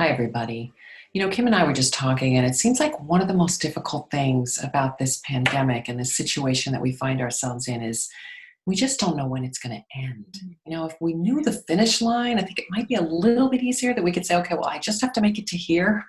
Hi, everybody. Kim and I were just talking, and it seems like one of the most difficult things about this pandemic and this situation that we find ourselves in is we just don't know when it's going to end. Mm. If we knew the finish line, I think it might be a little bit easier that we could say, okay, well, I just have to make it to here.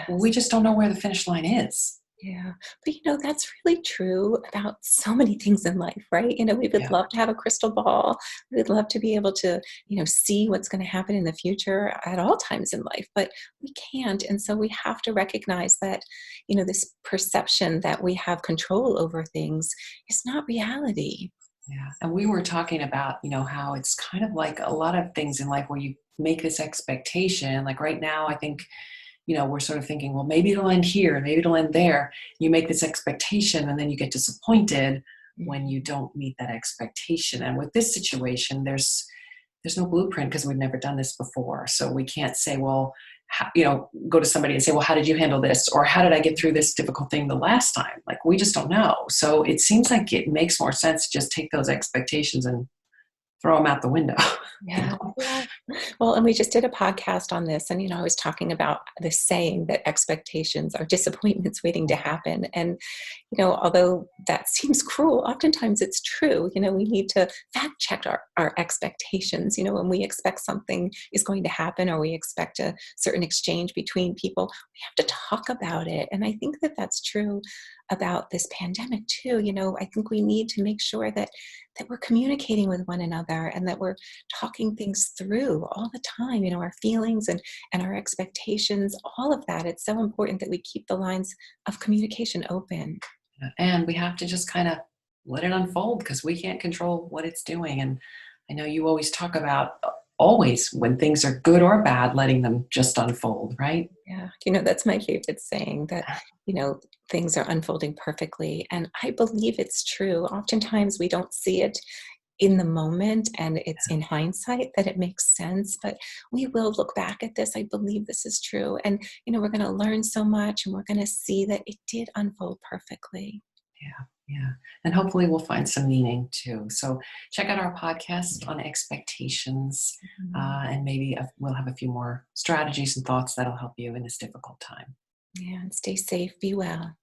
We Yes. just don't know where the finish line is. Yeah. But that's really true about so many things in life, right? We would Yeah. love to have a crystal ball. We'd love to be able to, see what's going to happen in the future at all times in life, but we can't. And so we have to recognize that, this perception that we have control over things is not reality. Yeah. And we were talking about, how it's kind of like a lot of things in life where you make this expectation. Like right now, I think we're sort of thinking, well, maybe it'll end here and maybe it'll end there. You make this expectation and then you get disappointed when Mhm. you don't meet that expectation. And with this situation, there's no blueprint because we've never done this before. So we can't say, well, go to somebody and say, well, how did you handle this? Or how did I get through this difficult thing the last time? Like, we just don't know. So it seems like it makes more sense to just take those expectations and throw them out the window. you Yeah, know? yeah. Well, and we just did a podcast on this, and I was talking about this saying that expectations are disappointments waiting to happen. And although that seems cruel, oftentimes it's true. We need to fact check our expectations. When we expect something is going to happen or we expect a certain exchange between people, we have to talk about it. And I think that that's true about this pandemic too. I think we need to make sure that we're communicating with one another and that we're talking things through all the time, our feelings and our expectations, all of that. It's so important that we keep the lines of communication open. And we have to just kind of let it unfold because we can't control what it's doing. And I know you always talk about always when things are good or bad, letting them just unfold, right? Yeah, that's my favorite saying that, you know, things are unfolding perfectly. And I believe it's true. Oftentimes we don't see it in the moment and it's in hindsight that it makes sense, but we will look back at this. I believe this is true. And, we're going to learn so much and we're going to see that it did unfold perfectly. Yeah, yeah. And hopefully we'll find some meaning too. So check out our podcast on expectations, Mhm. and maybe we'll have a few more strategies and thoughts that'll help you in this difficult time. Yeah, and stay safe, be well.